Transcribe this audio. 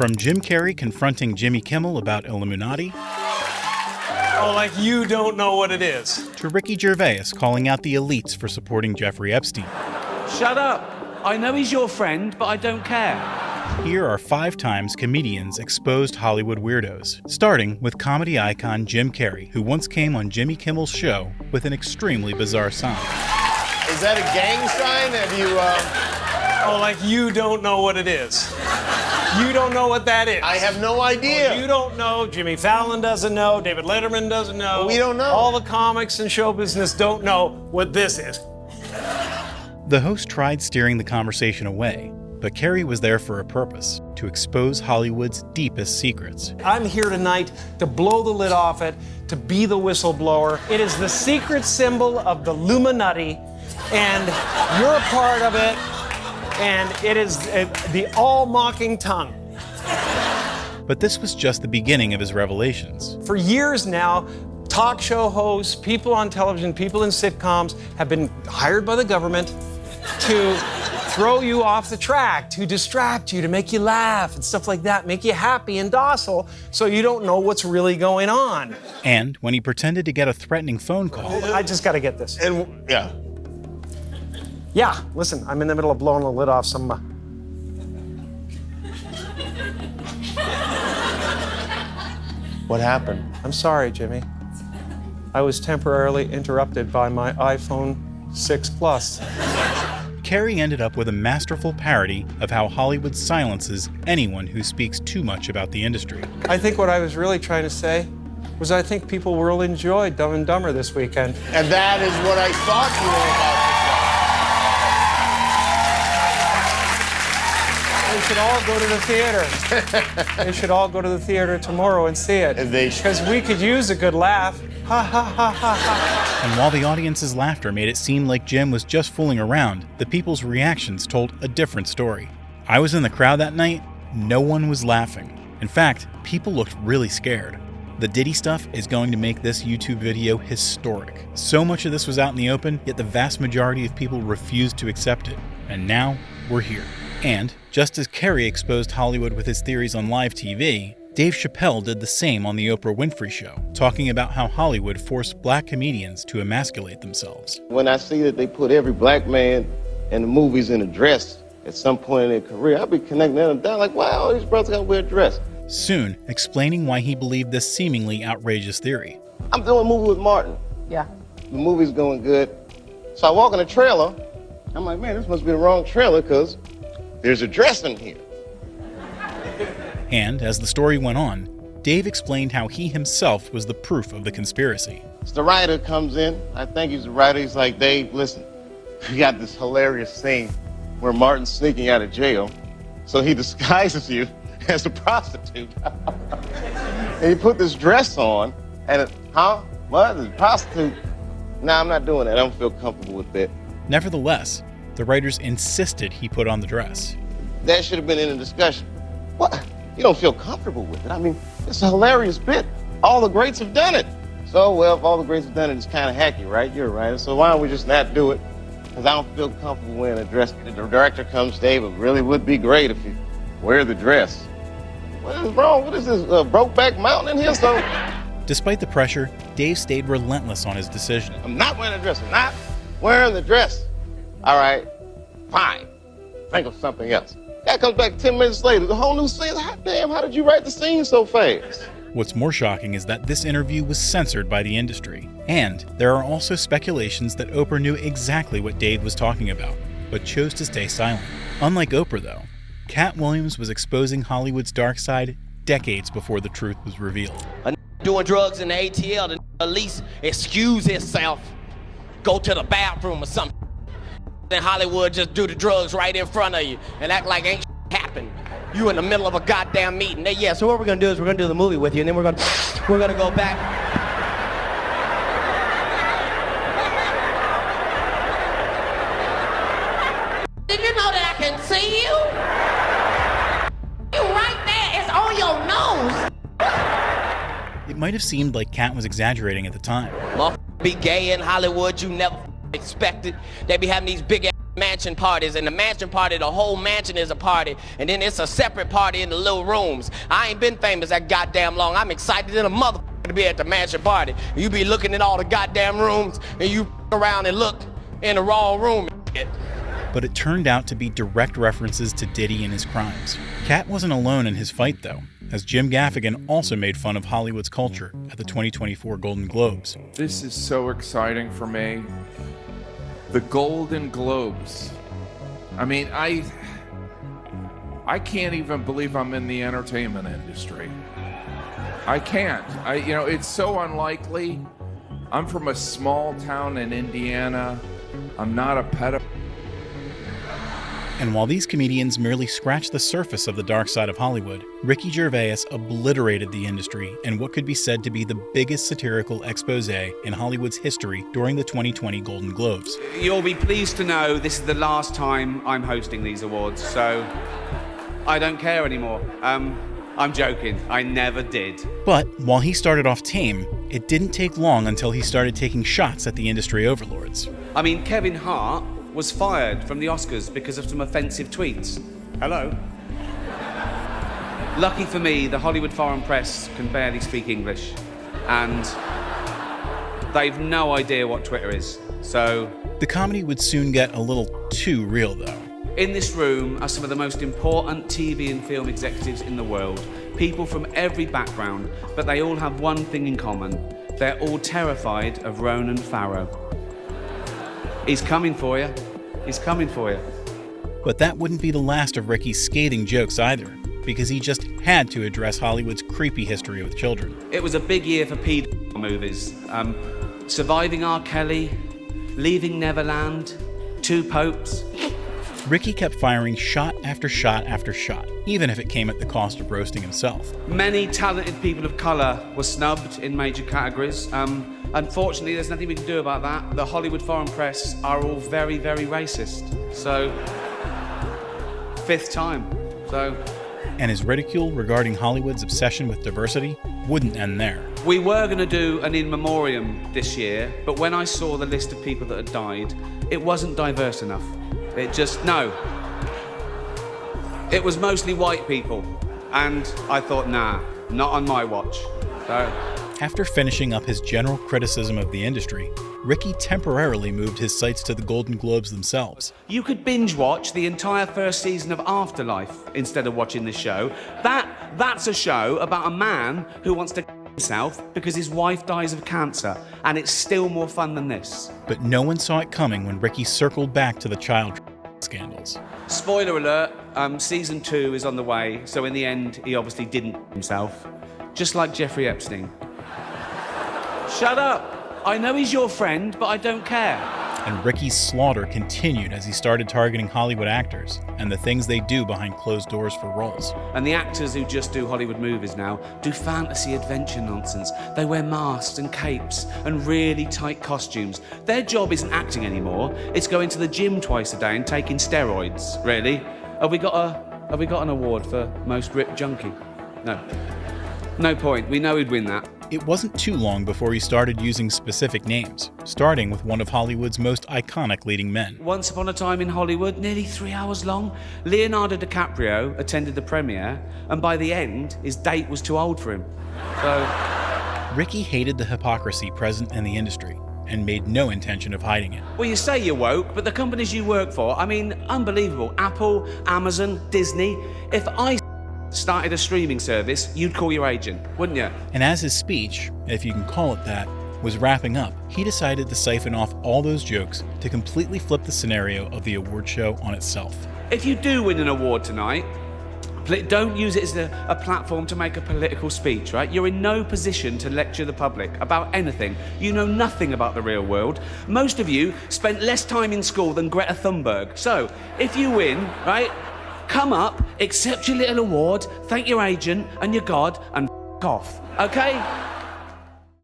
From Jim Carrey confronting Jimmy Kimmel about Illuminati, oh, like you don't know what it is, to Ricky Gervais calling out the elites for supporting Jeffrey Epstein. Shut up. I know he's your friend, but I don't care. Here are 5 times comedians exposed Hollywood weirdos, starting with comedy icon Jim Carrey, who once came on Jimmy Kimmel's show with an extremely bizarre sign. Is that a gang sign? Have you, oh, like you don't know what it is. You don't know what that is. I have no idea. You don't know. Jimmy Fallon doesn't know. David Letterman doesn't know. We don't know. All the comics and show business don't know what this is. The host tried steering the conversation away, but Carrey was there for a purpose, to expose Hollywood's deepest secrets. I'm here tonight to blow the lid off it, to be the whistleblower. It is the secret symbol of the illuminati, and you're a part of it, and it is the all-mocking tongue. But this was just the beginning of his revelations. For years now, talk show hosts, people on television, people in sitcoms have been hired by the government to throw you off the track, to distract you, to make you laugh and stuff like that, make you happy and docile so you don't know what's really going on. And when he pretended to get a threatening phone call, I just got to get this. And yeah. Yeah, listen, I'm in the middle of blowing the lid off some... What happened? I'm sorry, Jimmy. I was temporarily interrupted by my iPhone 6 Plus. Carrey ended up with a masterful parody of how Hollywood silences anyone who speaks too much about the industry. I think what I was really trying to say was I think people will enjoy Dumb and Dumber this weekend. And that is what I thought you were about They should all go to the theater. They should all go to the theater tomorrow and see it. And they should. Because we could use a good laugh. Ha ha ha ha ha. And while the audience's laughter made it seem like Jim was just fooling around, the people's reactions told a different story. I was in the crowd that night. No one was laughing. In fact, people looked really scared. The Diddy stuff is going to make this YouTube video historic. So much of this was out in the open, yet the vast majority of people refused to accept it. And now, we're here. And, just as Carrey exposed Hollywood with his theories on live TV, Dave Chappelle did the same on The Oprah Winfrey Show, talking about how Hollywood forced black comedians to emasculate themselves. When I see that they put every black man in the movies in a dress at some point in their career, I'll be connecting them down like, wow, these brothers gotta wear a dress. Soon, explaining why he believed this seemingly outrageous theory. I'm doing a movie with Martin. Yeah. The movie's going good. So I walk in the trailer. I'm like, man, this must be the wrong trailer because there's a dress in here. And as the story went on, Dave explained how he himself was the proof of the conspiracy. So the writer comes in. I think he's the writer. He's like, Dave, listen, we got this hilarious scene where Martin's sneaking out of jail. So he disguises you as a prostitute. And he put this dress on. And what? This prostitute? Nah, I'm not doing that. I don't feel comfortable with that. Nevertheless, the writers insisted he put on the dress. That should have been in the discussion. What? You don't feel comfortable with it? I mean, it's a hilarious bit. All the greats have done it. So, well, if all the greats have done it, it's kind of hacky, right? You're right. So why don't we just not do it? Because I don't feel comfortable wearing a dress. The director comes, Dave, it really would be great if you wear the dress. What is wrong? What is this, Brokeback Mountain in here? So, Despite the pressure, Dave stayed relentless on his decision. I'm not wearing a dress. I'm not wearing the dress. All right, fine. Think of something else. Guy comes back 10 minutes later, the whole new scene. Damn, how did you write the scene so fast? What's more shocking is that this interview was censored by the industry. And there are also speculations that Oprah knew exactly what Dave was talking about, but chose to stay silent. Unlike Oprah, though, Cat Williams was exposing Hollywood's dark side decades before the truth was revealed. Doing drugs in the ATL to at least excuse himself, go to the bathroom or something. In Hollywood, just do the drugs right in front of you and act like ain't happened. You in the middle of a goddamn meeting. Yeah, so what we're gonna do is we're gonna do the movie with you, and then we're gonna go back. Did you know that I can see you? You right there, it's on your nose. It might have seemed like Cat was exaggerating at the time. Be gay in Hollywood, you never expected. They be having these big ass mansion parties, and the mansion party, the whole mansion is a party, and then it's a separate party in the little rooms. I ain't been famous that goddamn long. I'm excited in a motherfucker to be at the mansion party. You be looking in all the goddamn rooms, and you around and look in the wrong room. But it turned out to be direct references to Diddy and his crimes. Cat wasn't alone in his fight, though, as Jim Gaffigan also made fun of Hollywood's culture at the 2024 Golden Globes. This is so exciting for me. The Golden Globes. I mean, I can't even believe I'm in the entertainment industry. I can't. It's so unlikely. I'm from a small town in Indiana. I'm not a pedophile. And while these comedians merely scratched the surface of the dark side of Hollywood, Ricky Gervais obliterated the industry in what could be said to be the biggest satirical expose in Hollywood's history during the 2020 Golden Globes. You'll be pleased to know this is the last time I'm hosting these awards, so I don't care anymore. I'm joking. I never did. But while he started off tame, it didn't take long until he started taking shots at the industry overlords. I mean, Kevin Hart was fired from the Oscars because of some offensive tweets. Hello. Lucky for me, the Hollywood foreign press can barely speak English, and they've no idea what Twitter is, so... The comedy would soon get a little too real, though. In this room are some of the most important TV and film executives in the world, people from every background, but they all have one thing in common. They're all terrified of Ronan Farrow. He's coming for you. He's coming for you. But that wouldn't be the last of Ricky's scathing jokes either, because he just had to address Hollywood's creepy history with children. It was a big year for pedo movies. Surviving R. Kelly, Leaving Neverland, Two Popes. Ricky kept firing shot after shot after shot, even if it came at the cost of roasting himself. Many talented people of colour were snubbed in major categories. Unfortunately, there's nothing we can do about that. The Hollywood foreign press are all very, very racist. So, fifth time. And his ridicule regarding Hollywood's obsession with diversity wouldn't end there. We were going to do an in memoriam this year, but when I saw the list of people that had died, it wasn't diverse enough. No. It was mostly white people, and I thought, nah, not on my watch. After finishing up his general criticism of the industry, Ricky temporarily moved his sights to the Golden Globes themselves. You could binge watch the entire first season of Afterlife instead of watching this show. That's a show about a man who wants to himself because his wife dies of cancer, and it's still more fun than this. But no one saw it coming when Ricky circled back to the child scandals. Spoiler alert, season 2 is on the way, so in the end, he obviously didn't himself. Just like Jeffrey Epstein. Shut up! I know he's your friend, but I don't care. And Ricky's slaughter continued as he started targeting Hollywood actors and the things they do behind closed doors for roles. And the actors who just do Hollywood movies now do fantasy adventure nonsense. They wear masks and capes and really tight costumes. Their job isn't acting anymore. It's going to the gym twice a day and taking steroids. Really? Have we got an award for most ripped junkie? No. No point. We know he'd win that. It wasn't too long before he started using specific names, starting with one of Hollywood's most iconic leading men. Once Upon a Time in Hollywood, nearly 3 hours long, Leonardo DiCaprio attended the premiere, and by the end, his date was too old for him. Ricky hated the hypocrisy present in the industry and made no intention of hiding it. Well, you say you're woke, but the companies you work for, I mean, unbelievable. Apple, Amazon, Disney. If I started a streaming service, you'd call your agent, wouldn't you? And as his speech, if you can call it that, was wrapping up, he decided to siphon off all those jokes to completely flip the scenario of the award show on itself. If you do win an award tonight, don't use it as a platform to make a political speech, right? You're in no position to lecture the public about anything. You know nothing about the real world. Most of you spent less time in school than Greta Thunberg. So, if you win, right, come up, accept your little award, thank your agent and your God, and off, okay?